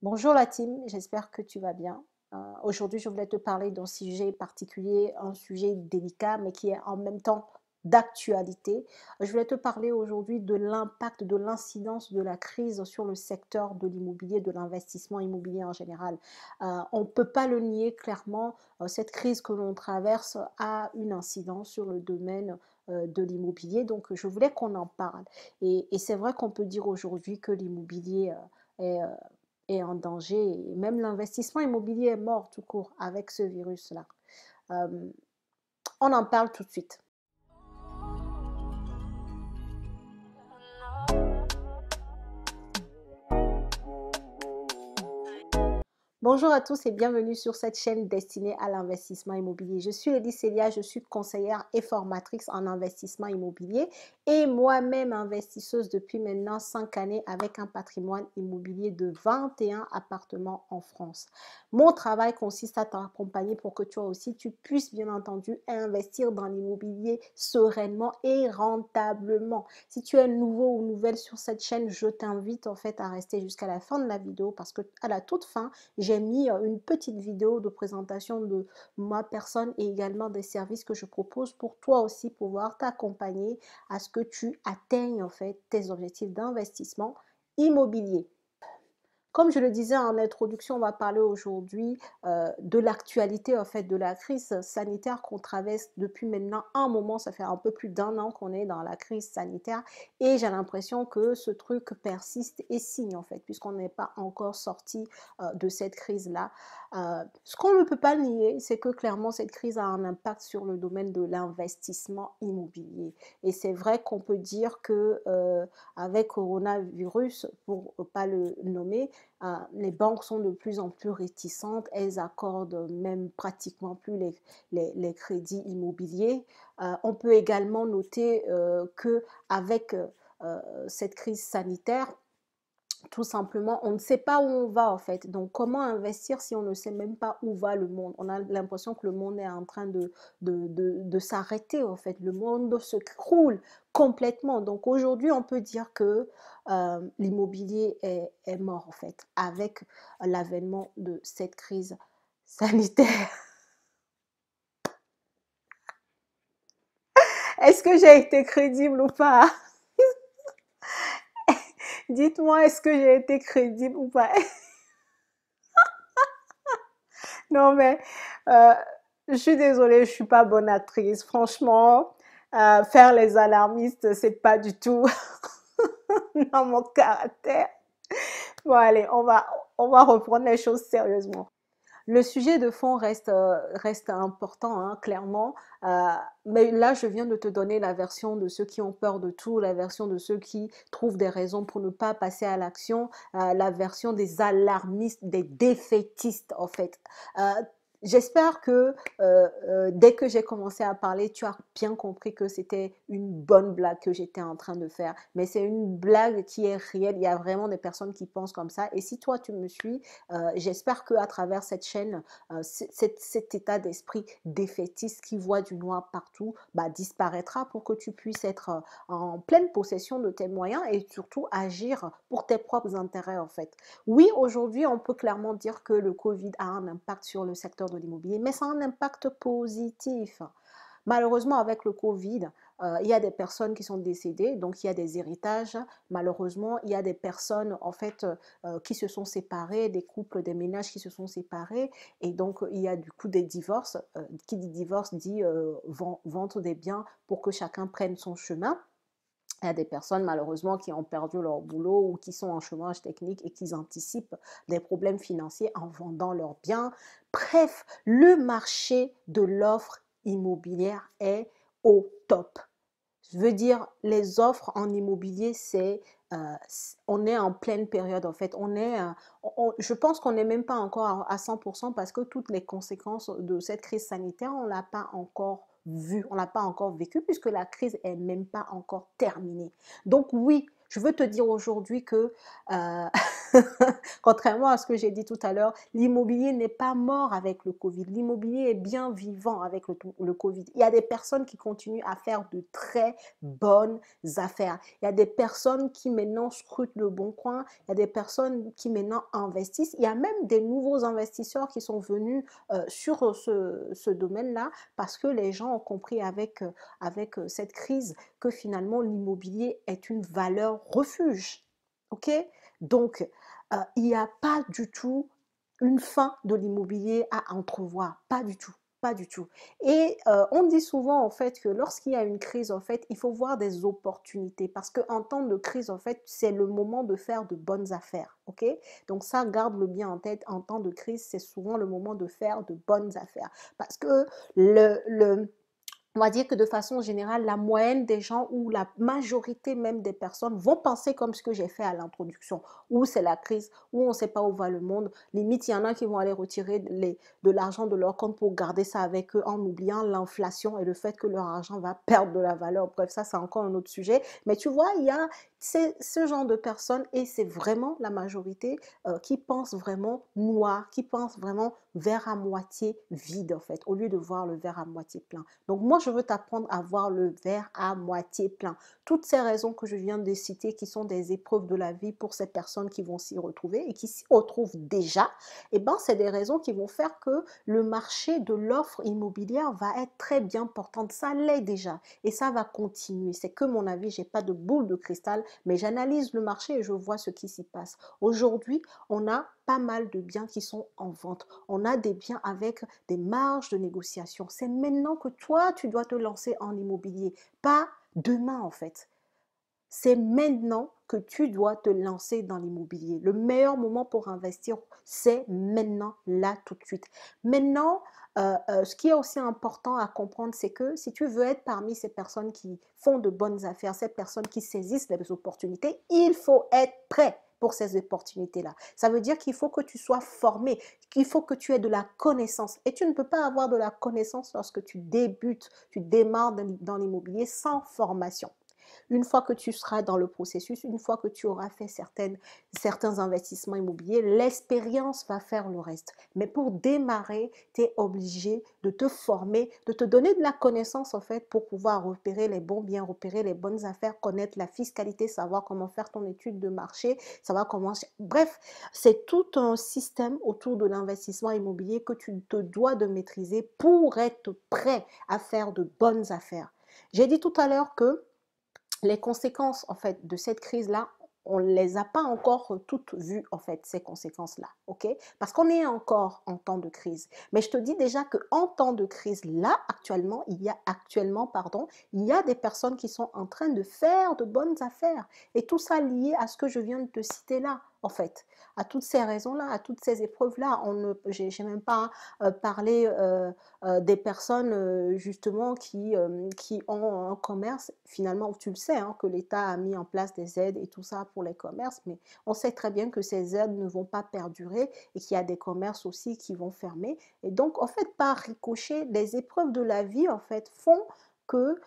Bonjour la team, j'espère que tu vas bien. Aujourd'hui, je voulais te parler d'un sujet particulier, un sujet délicat, mais qui est en même temps d'actualité. Je voulais te parler aujourd'hui de l'impact, de l'incidence de la crise sur le secteur de l'immobilier, de l'investissement immobilier en général. On ne peut pas le nier clairement, cette crise que l'on traverse a une incidence sur le domaine de l'immobilier. Donc, je voulais qu'on en parle. Et c'est vrai qu'on peut dire aujourd'hui que l'immobilier est est en danger et même l'investissement immobilier est mort tout court avec ce virus-là. Euh, on en parle tout de suite. Bonjour à tous et bienvenue sur cette chaîne destinée à l'investissement immobilier. Je suis Lydie Célia, je suis conseillère et formatrice en investissement immobilier et moi-même investisseuse depuis maintenant 5 années avec un patrimoine immobilier de 21 appartements en France. Mon travail consiste à t'accompagner pour que toi aussi tu puisses bien entendu investir dans l'immobilier sereinement et rentablement. Si tu es nouveau ou nouvelle sur cette chaîne, je t'invite en fait à rester jusqu'à la fin de la vidéo parce que à la toute fin, j'ai mis une petite vidéo de présentation de ma personne et également des services que je propose pour toi aussi pouvoir t'accompagner à ce que tu atteignes en fait tes objectifs d'investissement immobilier. Comme je le disais en introduction, on va parler aujourd'hui de l'actualité en fait de la crise sanitaire qu'on traverse depuis maintenant un moment. Ça fait un peu plus d'un an qu'on est dans la crise sanitaire et j'ai l'impression que ce truc persiste et signe en fait puisqu'on n'est pas encore sorti de cette crise-là. Ce qu'on ne peut pas nier, c'est que clairement cette crise a un impact sur le domaine de l'investissement immobilier. Et c'est vrai qu'on peut dire que avec coronavirus, pour ne pas le nommer, les banques sont de plus en plus réticentes, elles accordent même pratiquement plus les crédits immobiliers. On peut également noter qu'avec cette crise sanitaire, tout simplement, on ne sait pas où on va en fait. Donc, comment investir si on ne sait même pas où va le monde? On a l'impression que le monde est en train de s'arrêter en fait. Le monde se croule complètement. Donc, aujourd'hui, on peut dire que l'immobilier est mort en fait avec l'avènement de cette crise sanitaire. Est-ce que j'ai été crédible ou pas? Dites-moi, est-ce que j'ai été crédible ou pas? Non, mais euh, je suis désolée, je suis pas bonne actrice. Franchement, faire les alarmistes, c'est pas du tout dans mon caractère. Bon, allez, on va reprendre les choses sérieusement. Le sujet de fond reste important, hein, clairement. Euh, mais là, je viens de te donner la version de ceux qui ont peur de tout, la version de ceux qui trouvent des raisons pour ne pas passer à l'action, la version des alarmistes, des défaitistes, en fait. Euh, J'espère que dès que j'ai commencé à parler, tu as bien compris que c'était une bonne blague que j'étais en train de faire. Mais c'est une blague qui est réelle. Il y a vraiment des personnes qui pensent comme ça. Et si toi, tu me suis, j'espère qu'à travers cette chaîne, cet état d'esprit défaitiste qui voit du noir partout bah, disparaîtra pour que tu puisses être en pleine possession de tes moyens et surtout agir pour tes propres intérêts en fait. Oui, aujourd'hui, on peut clairement dire que le Covid a un impact sur le secteur de l'immobilier, mais ça a un impact positif. Malheureusement, avec le Covid, il y a des personnes qui sont décédées, donc il y a des héritages. Malheureusement, il y a des personnes en fait qui se sont séparées, des couples, des ménages qui se sont séparés, et donc il y a du coup des divorces. Qui dit divorce dit vente des biens pour que chacun prenne son chemin. Il y a des personnes malheureusement qui ont perdu leur boulot ou qui sont en chômage technique et qui anticipent des problèmes financiers en vendant leurs biens. Bref, le marché de l'offre immobilière est au top. Je veux dire, les offres en immobilier, on est en pleine période en fait. Je pense qu'on n'est même pas encore à 100% parce que toutes les conséquences de cette crise sanitaire, on ne l'a pas encore vu, on ne l'a pas encore vécu puisque la crise est même pas encore terminée. Donc oui, Je veux te dire aujourd'hui que, euh, contrairement à ce que j'ai dit tout à l'heure, l'immobilier n'est pas mort avec le Covid. L'immobilier est bien vivant avec le Covid. Il y a des personnes qui continuent à faire de très bonnes affaires. Il y a des personnes qui maintenant scrutent le bon coin. Il y a des personnes qui maintenant investissent. Il y a même des nouveaux investisseurs qui sont venus sur ce domaine-là parce que les gens ont compris avec cette crise que finalement l'immobilier est une valeur refuge. OK? Donc, il n'y a pas du tout une fin de l'immobilier à entrevoir. Pas du tout. Pas du tout. Et on dit souvent en fait que lorsqu'il y a une crise, en fait, il faut voir des opportunités parce qu'en temps de crise, en fait, c'est le moment de faire de bonnes affaires. OK? Donc ça, garde-le bien en tête. En temps de crise, c'est souvent le moment de faire de bonnes affaires parce que on va dire que de façon générale, la moyenne des gens ou la majorité même des personnes vont penser comme ce que j'ai fait à l'introduction, où c'est la crise, où on ne sait pas où va le monde. Limite, il y en a qui vont aller retirer de l'argent de leur compte pour garder ça avec eux en oubliant l'inflation et le fait que leur argent va perdre de la valeur. Bref, ça, c'est encore un autre sujet. Mais tu vois, il y a ce genre de personnes et c'est vraiment la majorité qui pense vraiment noir, qui pense vraiment verre à moitié vide en fait, au lieu de voir le verre à moitié plein. Donc moi, je veux t'apprendre à voir le verre à moitié plein. Toutes ces raisons que je viens de citer, qui sont des épreuves de la vie pour ces personnes qui vont s'y retrouver et qui s'y retrouvent déjà, eh ben, c'est des raisons qui vont faire que le marché de l'offre immobilière va être très bien portante. Ça l'est déjà et ça va continuer. C'est que mon avis, j'ai pas de boule de cristal, mais j'analyse le marché et je vois ce qui s'y passe. Aujourd'hui, on a pas mal de biens qui sont en vente. On a des biens avec des marges de négociation. C'est maintenant que toi, tu dois te lancer en immobilier, pas demain en fait. C'est maintenant que tu dois te lancer dans l'immobilier. Le meilleur moment pour investir, c'est maintenant, là, tout de suite. Maintenant, ce qui est aussi important à comprendre, c'est que si tu veux être parmi ces personnes qui font de bonnes affaires, ces personnes qui saisissent les opportunités, il faut être prêt pour ces opportunités-là. Ça veut dire qu'il faut que tu sois formé, qu'il faut que tu aies de la connaissance. Et tu ne peux pas avoir de la connaissance lorsque tu débutes, tu démarres dans l'immobilier sans formation. Une fois que tu seras dans le processus, une fois que tu auras fait certains investissements immobiliers, l'expérience va faire le reste. Mais pour démarrer, tu es obligé de te former, de te donner de la connaissance en fait pour pouvoir repérer les bons biens, repérer les bonnes affaires, connaître la fiscalité, savoir comment faire ton étude de marché, savoir comment... Bref, c'est tout un système autour de l'investissement immobilier que tu te dois de maîtriser pour être prêt à faire de bonnes affaires. J'ai dit tout à l'heure que les conséquences en fait de cette crise-là, on ne les a pas encore toutes vues en fait, ces conséquences-là, ok? Parce qu'on est encore en temps de crise. Mais je te dis déjà qu'en temps de crise, là, actuellement, il y a des personnes qui sont en train de faire de bonnes affaires. Et tout ça lié à ce que je viens de te citer là, en fait. À toutes ces raisons-là, à toutes ces épreuves-là. J'ai même pas parlé des personnes justement qui ont un commerce, finalement tu le sais, hein, que l'État a mis en place des aides et tout ça pour les commerces, mais on sait très bien que ces aides ne vont pas perdurer et qu'il y a des commerces aussi qui vont fermer. Et donc en fait, par ricochet, les épreuves de la vie en fait font que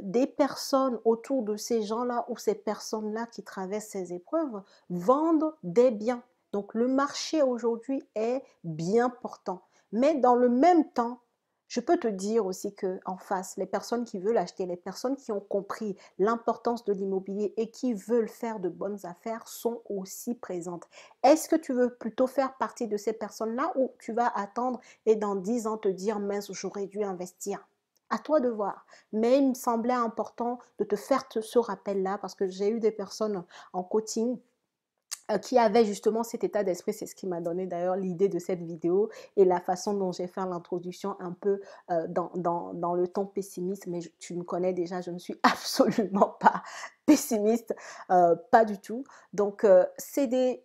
des personnes autour de ces gens-là ou ces personnes-là qui traversent ces épreuves vendent des biens. Donc le marché aujourd'hui est bien portant. Mais dans le même temps, je peux te dire aussi qu'en face, les personnes qui veulent acheter, les personnes qui ont compris l'importance de l'immobilier et qui veulent faire de bonnes affaires sont aussi présentes. Est-ce que tu veux plutôt faire partie de ces personnes-là ou tu vas attendre et dans 10 ans te dire, mince, j'aurais dû investir? À toi de voir. Mais il me semblait important de te faire ce rappel-là parce que j'ai eu des personnes en coaching qui avait justement cet état d'esprit. C'est ce qui m'a donné d'ailleurs l'idée de cette vidéo et la façon dont j'ai fait l'introduction un peu dans le ton pessimiste. Mais tu me connais déjà, je ne suis absolument pas pessimiste, pas du tout. Donc, c'est des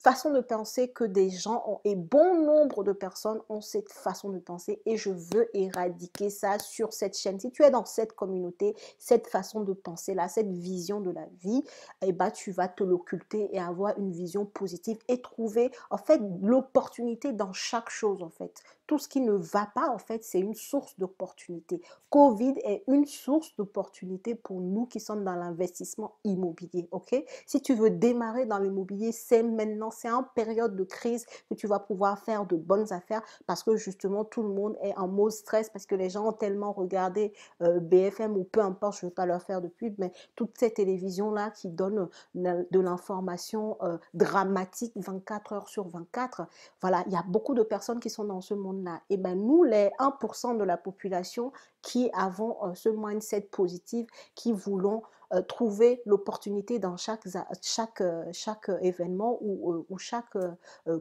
façon de penser que des gens ont, et bon nombre de personnes ont cette façon de penser et je veux éradiquer ça sur cette chaîne. Si tu es dans cette communauté, cette façon de penser là, cette vision de la vie, eh ben, tu vas te l'occulter et avoir une vision positive et trouver en fait l'opportunité dans chaque chose en fait. Tout ce qui ne va pas en fait, c'est une source d'opportunité. Covid est une source d'opportunité pour nous qui sommes dans l'investissement immobilier, ok? Si tu veux démarrer dans l'immobilier, c'est maintenant, c'est en période de crise que tu vas pouvoir faire de bonnes affaires parce que justement tout le monde est en mode stress parce que les gens ont tellement regardé BFM ou peu importe, je ne veux pas leur faire de pub, mais toutes ces télévisions-là qui donnent de l'information dramatique 24 heures sur 24, voilà, il y a beaucoup de personnes qui sont dans ce monde-là. Et bien nous, les 1% de la population qui avons ce mindset positif, qui voulons trouver l'opportunité dans chaque événement ou chaque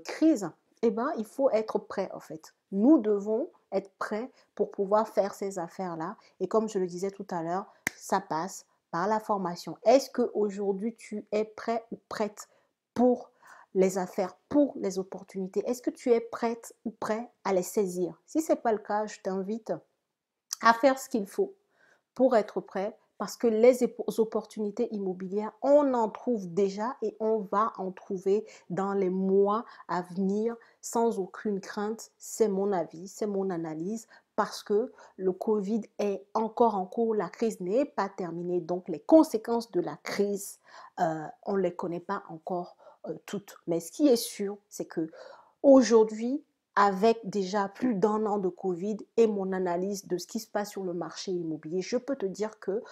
crise, eh ben, il faut être prêt en fait. Nous devons être prêts pour pouvoir faire ces affaires-là. Et comme je le disais tout à l'heure, ça passe par la formation. Est-ce qu'aujourd'hui, tu es prêt ou prête pour les affaires, pour les opportunités? Est-ce que tu es prête ou prêt à les saisir? Si ce n'est pas le cas, je t'invite à faire ce qu'il faut pour être prêt parce que les opportunités immobilières, on en trouve déjà et on va en trouver dans les mois à venir sans aucune crainte. C'est mon avis, c'est mon analyse parce que le Covid est encore en cours, la crise n'est pas terminée, donc les conséquences de la crise, on ne les connaît pas encore toutes. Mais ce qui est sûr, c'est que aujourd'hui, avec déjà plus d'un an de Covid et mon analyse de ce qui se passe sur le marché immobilier, je peux te dire que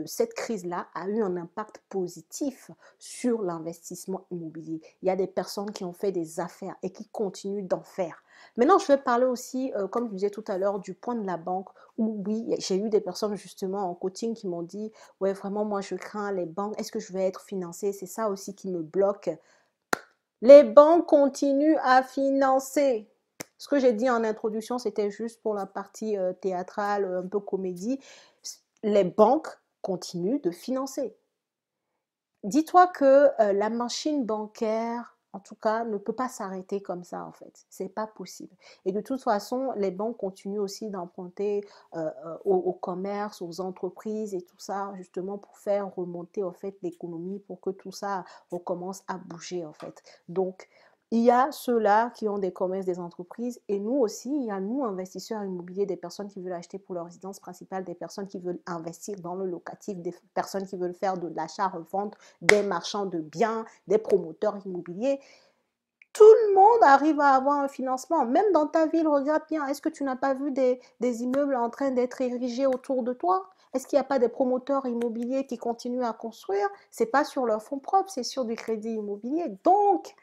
cette crise-là a eu un impact positif sur l'investissement immobilier. Il y a des personnes qui ont fait des affaires et qui continuent d'en faire. Maintenant, je vais parler aussi, comme je disais tout à l'heure, du point de la banque où oui, j'ai eu des personnes justement en coaching qui m'ont dit, ouais, vraiment, moi, je crains les banques. Est-ce que je vais être financée? C'est ça aussi qui me bloque. Les banques continuent à financer. Ce que j'ai dit en introduction, c'était juste pour la partie théâtrale, un peu comédie. Les banques continuent de financer. Dis-toi que la machine bancaire, en tout cas, ne peut pas s'arrêter comme ça, en fait. C'est pas possible. Et de toute façon, les banques continuent aussi d'emprunter au commerce, aux entreprises et tout ça, justement pour faire remonter, en fait, l'économie, pour que tout ça recommence à bouger, en fait. Donc, il y a ceux-là qui ont des commerces, des entreprises, et nous aussi, il y a nous, investisseurs immobiliers, des personnes qui veulent acheter pour leur résidence principale, des personnes qui veulent investir dans le locatif, des personnes qui veulent faire de l'achat-revente, des marchands de biens, des promoteurs immobiliers. Tout le monde arrive à avoir un financement. Même dans ta ville, regarde bien, est-ce que tu n'as pas vu des immeubles en train d'être érigés autour de toi? Est-ce qu'il n'y a pas des promoteurs immobiliers qui continuent à construire? Ce n'est pas sur leurs fonds propres, c'est sur du crédit immobilier. Donc,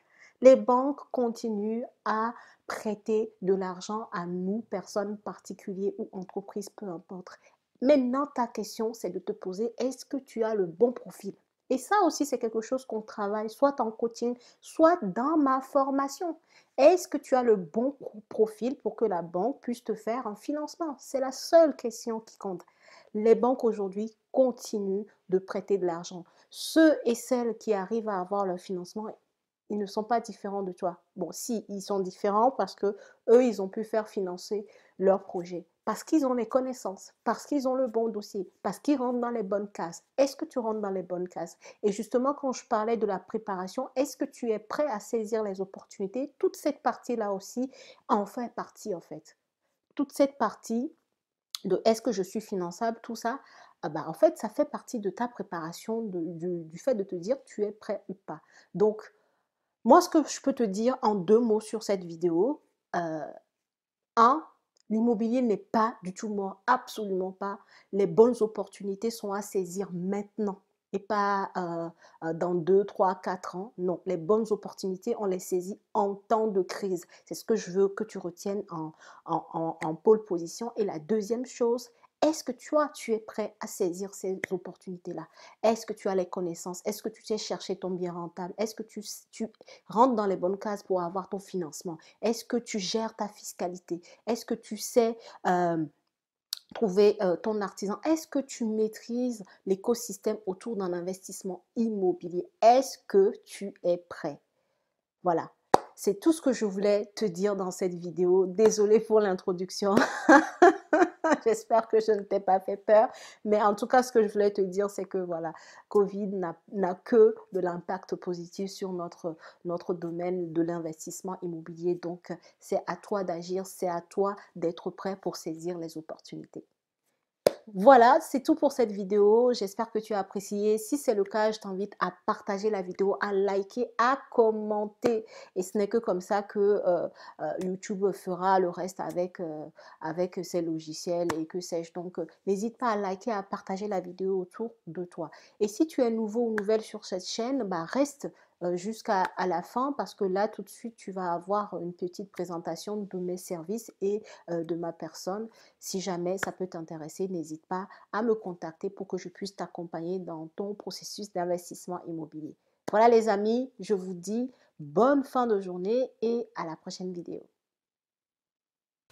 les banques continuent à prêter de l'argent à nous, personnes particulières ou entreprises, peu importe. Maintenant, ta question, c'est de te poser, est-ce que tu as le bon profil? Et ça aussi, c'est quelque chose qu'on travaille, soit en coaching, soit dans ma formation. Est-ce que tu as le bon profil pour que la banque puisse te faire un financement? C'est la seule question qui compte. Les banques aujourd'hui continuent de prêter de l'argent. Ceux et celles qui arrivent à avoir leur financement, ils ne sont pas différents de toi. Bon, si, ils sont différents parce que eux, ils ont pu faire financer leur projet. Parce qu'ils ont les connaissances, parce qu'ils ont le bon dossier, parce qu'ils rentrent dans les bonnes cases. Est-ce que tu rentres dans les bonnes cases? Et justement, quand je parlais de la préparation, est-ce que tu es prêt à saisir les opportunités? Toute cette partie-là aussi en fait partie, en fait. Toute cette partie de est-ce que je suis finançable, tout ça, en fait, ça fait partie de ta préparation, du fait de te dire tu es prêt ou pas. Donc, moi, ce que je peux te dire en 2 mots sur cette vidéo, heu, 1, l'immobilier n'est pas du tout mort, absolument pas. Les bonnes opportunités sont à saisir maintenant et pas, dans 2, 3, 4 ans. Non, les bonnes opportunités, on les saisit en temps de crise. C'est ce que je veux que tu retiennes en pole position. Et la deuxième chose, est-ce que tu es prêt à saisir ces opportunités-là? Est-ce que tu as les connaissances? Est-ce que tu sais chercher ton bien rentable? Est-ce que tu rentres dans les bonnes cases pour avoir ton financement? Est-ce que tu gères ta fiscalité? Est-ce que tu sais trouver ton artisan? Est-ce que tu maîtrises l'écosystème autour d'un investissement immobilier? Est-ce que tu es prêt? Voilà, c'est tout ce que je voulais te dire dans cette vidéo. Désolée pour l'introduction. J'espère que je ne t'ai pas fait peur. Mais en tout cas, ce que je voulais te dire, c'est que voilà, Covid n'a que de l'impact positif sur notre domaine de l'investissement immobilier. Donc, c'est à toi d'agir, c'est à toi d'être prêt pour saisir les opportunités. Voilà, c'est tout pour cette vidéo. J'espère que tu as apprécié. Si c'est le cas, je t'invite à partager la vidéo, à liker, à commenter. Et ce n'est que comme ça que YouTube fera le reste avec ses logiciels et que sais-je. Donc, n'hésite pas à liker, à partager la vidéo autour de toi. Et si tu es nouveau ou nouvelle sur cette chaîne, bah, reste jusqu'à la fin parce que là, tout de suite, tu vas avoir une petite présentation de mes services et de ma personne. Si jamais ça peut t'intéresser, n'hésite pas à me contacter pour que je puisse t'accompagner dans ton processus d'investissement immobilier. Voilà les amis, je vous dis bonne fin de journée et à la prochaine vidéo.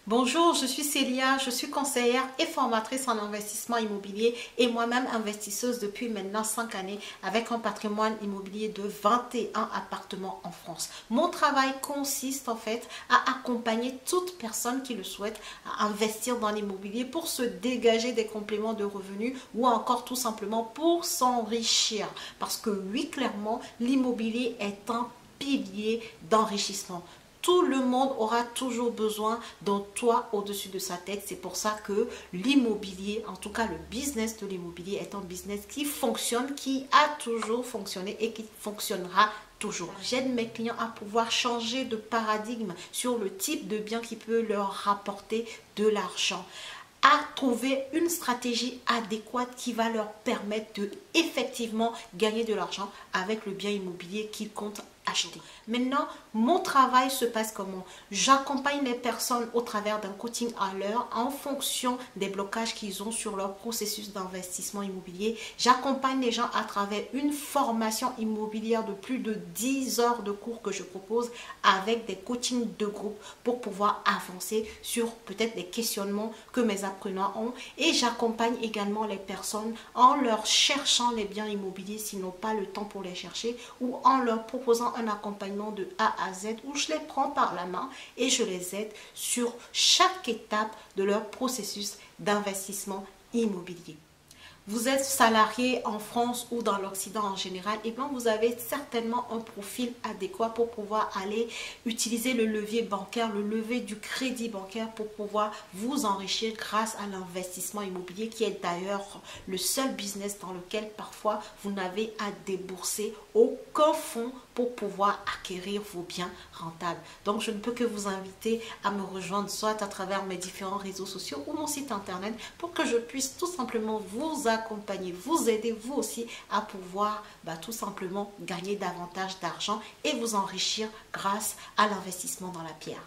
Bonjour, je suis Célia, je suis conseillère et formatrice en investissement immobilier et moi-même investisseuse depuis maintenant 5 années avec un patrimoine immobilier de 21 appartements en France. Mon travail consiste en fait à accompagner toute personne qui le souhaite à investir dans l'immobilier pour se dégager des compléments de revenus ou encore tout simplement pour s'enrichir. Parce que oui, clairement, l'immobilier est un pilier d'enrichissement. Tout le monde aura toujours besoin d'un toit au-dessus de sa tête. C'est pour ça que l'immobilier, en tout cas le business de l'immobilier, est un business qui fonctionne, qui a toujours fonctionné et qui fonctionnera toujours. J'aide mes clients à pouvoir changer de paradigme sur le type de bien qui peut leur rapporter de l'argent, à trouver une stratégie adéquate qui va leur permettre de effectivement gagner de l'argent avec le bien immobilier qu'ils comptent acheter. Maintenant, mon travail se passe comment? J'accompagne les personnes au travers d'un coaching à l'heure en fonction des blocages qu'ils ont sur leur processus d'investissement immobilier. J'accompagne les gens à travers une formation immobilière de plus de 10 heures de cours que je propose avec des coachings de groupe pour pouvoir avancer sur peut-être des questionnements que mes apprenants ont. Et j'accompagne également les personnes en leur cherchant les biens immobiliers s'ils n'ont pas le temps pour les chercher ou en leur proposant un accompagnement de A à Z où je les prends par la main et je les aide sur chaque étape de leur processus d'investissement immobilier. Vous êtes salarié en France ou dans l'Occident en général, et bien vous avez certainement un profil adéquat pour pouvoir aller utiliser le levier bancaire, le levier du crédit bancaire pour pouvoir vous enrichir grâce à l'investissement immobilier qui est d'ailleurs le seul business dans lequel parfois vous n'avez à débourser aucun fonds pour pouvoir acquérir vos biens rentables. Donc je ne peux que vous inviter à me rejoindre soit à travers mes différents réseaux sociaux ou mon site internet pour que je puisse tout simplement vous accompagner, vous aider vous aussi à pouvoir tout simplement gagner davantage d'argent et vous enrichir grâce à l'investissement dans la pierre.